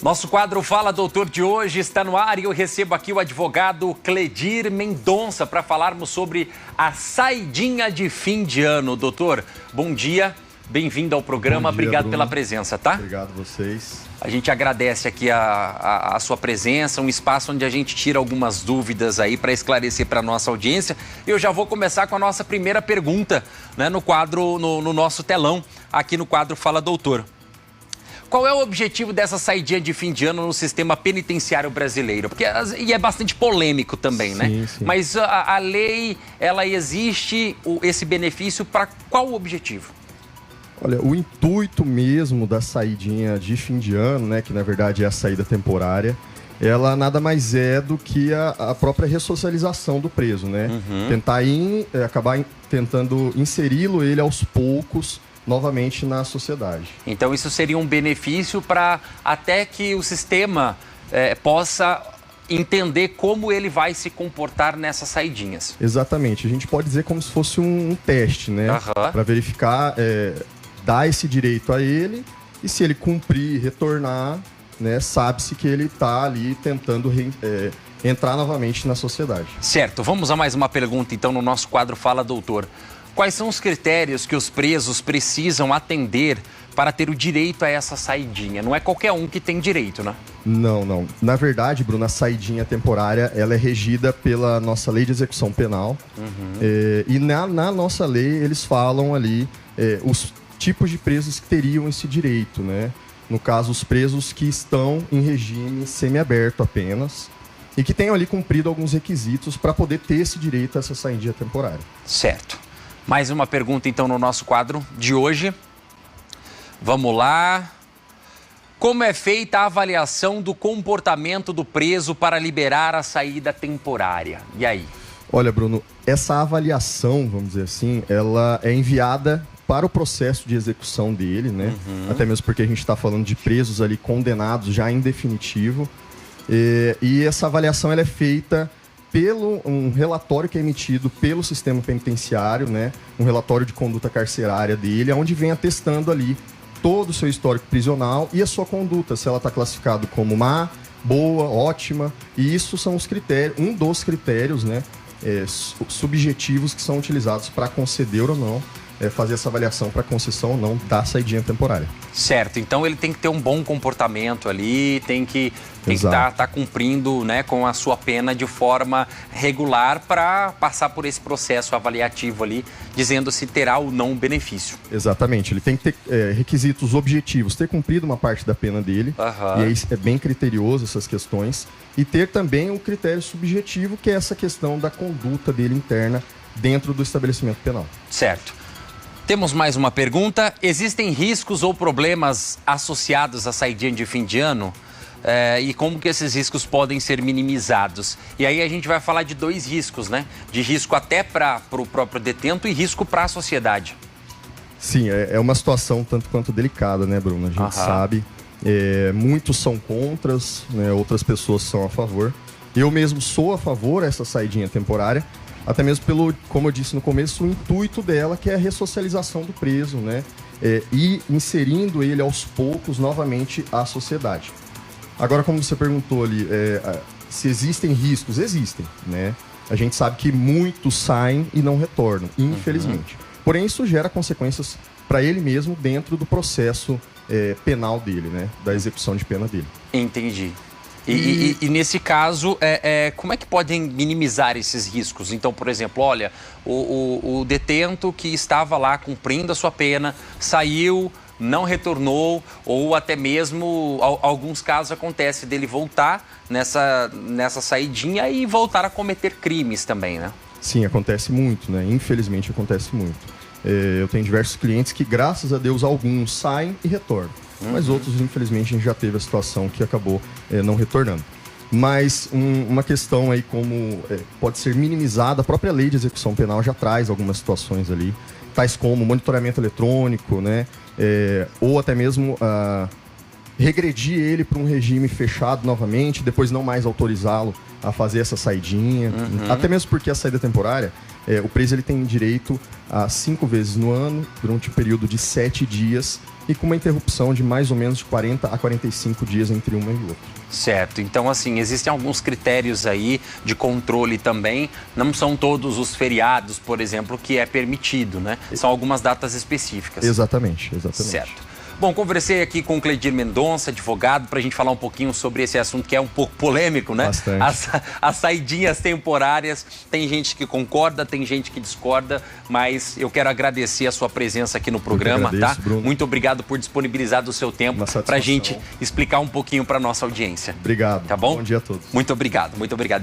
Nosso quadro Fala Doutor de hoje está no ar e eu recebo aqui o advogado Cledir Mendonça para falarmos sobre a saidinha de fim de ano. Doutor, bom dia, bem-vindo ao programa, Bom dia, obrigado Bruno. pela presença, tá? Obrigado a vocês. A gente agradece aqui a sua presença, um espaço onde a gente tira algumas dúvidas aí para esclarecer para a nossa audiência. Eu já vou começar com a nossa primeira pergunta, né, no quadro, no nosso telão, aqui no quadro Fala Doutor. Qual é o objetivo dessa saidinha de fim de ano no sistema penitenciário brasileiro? Porque e é bastante polêmico também, né? Sim. Mas a lei, ela existe, esse benefício, para qual objetivo? Olha, o intuito mesmo da saidinha de fim de ano, né, que na verdade é a saída temporária, ela nada mais é do que a própria ressocialização do preso, né? Tentar acabar tentando inseri-lo ele aos poucos novamente na sociedade. Então isso seria um benefício para até que o sistema possa entender como ele vai se comportar nessas saidinhas. Exatamente. A gente pode dizer como se fosse um teste, né? Para verificar, dar esse direito a ele e se ele cumprir e retornar, né, sabe-se que ele está ali tentando entrar novamente na sociedade. Certo. Vamos a mais uma pergunta então no nosso quadro Fala Doutor. Quais são os critérios que os presos precisam atender para ter o direito a essa saidinha? Não é qualquer um que tem direito, né? Não. Na verdade, Bruno, a saidinha temporária, ela é regida pela nossa lei de execução penal. E na nossa lei, eles falam ali os tipos de presos que teriam esse direito, né? No caso, os presos que estão em regime semiaberto apenas e que tenham ali cumprido alguns requisitos para poder ter esse direito a essa saidinha temporária. Certo. Mais uma pergunta, então, no nosso quadro de hoje. Vamos lá. Como é feita a avaliação do comportamento do preso para liberar a saída temporária? E aí? Olha, Bruno, essa avaliação, vamos dizer assim, ela é enviada para o processo de execução dele, né? Até mesmo porque a gente está falando de presos ali condenados já em definitivo. E essa avaliação ela é feita pelo um relatório que é emitido pelo sistema penitenciário, né? Um relatório de conduta carcerária dele, onde vem atestando ali todo o seu histórico prisional e a sua conduta, se ela está classificada como má, boa, ótima. E isso são os critérios, um dos critérios, né, subjetivos que são utilizados para conceder ou não, fazer essa avaliação para concessão ou não da saidinha temporária. Certo, então ele tem que ter um bom comportamento ali, tem que tá cumprindo, né, com a sua pena de forma regular para passar por esse processo avaliativo ali, dizendo se terá ou não benefício. Exatamente, ele tem que ter requisitos objetivos, ter cumprido uma parte da pena dele, e aí é bem criterioso essas questões, e ter também um critério subjetivo, que é essa questão da conduta dele interna dentro do estabelecimento penal. Certo. Temos mais uma pergunta. Existem riscos ou problemas associados à saidinha de fim de ano? E como que esses riscos podem ser minimizados? E aí a gente vai falar de dois riscos, né? De risco até para o próprio detento e risco para a sociedade. Sim, é uma situação tanto quanto delicada, né, Bruno? A gente sabe. Muitos são contra, né, outras pessoas são a favor. Eu mesmo sou a favor dessa saidinha temporária. Até mesmo pelo, como eu disse no começo, o intuito dela, que é a ressocialização do preso, né? E inserindo ele aos poucos novamente à sociedade. Agora, como você perguntou ali, se existem riscos, existem, né? A gente sabe que muitos saem e não retornam, infelizmente. Porém, isso gera consequências para ele mesmo dentro do processo penal dele, né? Da execução de pena dele. Entendi. E nesse caso, como é que podem minimizar esses riscos? Então, por exemplo, olha, o detento que estava lá cumprindo a sua pena, saiu, não retornou, ou até mesmo, alguns casos acontece dele voltar nessa saidinha e voltar a cometer crimes também, né? Sim, acontece muito, né? Infelizmente acontece muito. Eu tenho diversos clientes que, graças a Deus, alguns saem e retornam. Mas outros, infelizmente, a gente já teve a situação que acabou não retornando. Mas uma questão aí como pode ser minimizada, a própria lei de execução penal já traz algumas situações ali, tais como monitoramento eletrônico, né? Ou até mesmo regredir ele para um regime fechado novamente, depois não mais autorizá-lo a fazer essa saidinha. Até mesmo porque a saída temporária, o preso ele tem direito a 5 vezes no ano, durante um período de 7 dias, e com uma interrupção de mais ou menos de 40 a 45 dias entre uma e outra. Certo. Então, assim, existem alguns critérios aí de controle também. Não são todos os feriados, por exemplo, que é permitido, né? São algumas datas específicas. Exatamente. Certo. Bom, conversei aqui com o Cleidir Mendonça, advogado, para a gente falar um pouquinho sobre esse assunto que é um pouco polêmico, né? Bastante. As saidinhas temporárias, tem gente que concorda, tem gente que discorda, mas eu quero agradecer a sua presença aqui no programa, agradeço, tá? Bruno. Muito obrigado por disponibilizar do seu tempo para a gente explicar um pouquinho para nossa audiência. Obrigado. Tá bom? Bom dia a todos. Muito obrigado,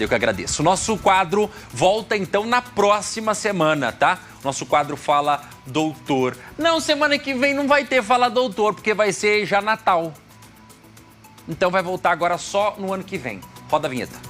eu que agradeço. Nosso quadro volta então na próxima semana, tá? Nosso quadro Fala Doutor. Não, semana que vem não vai ter Fala Doutor, porque vai ser já Natal. Então vai voltar agora só no ano que vem. Roda a vinheta.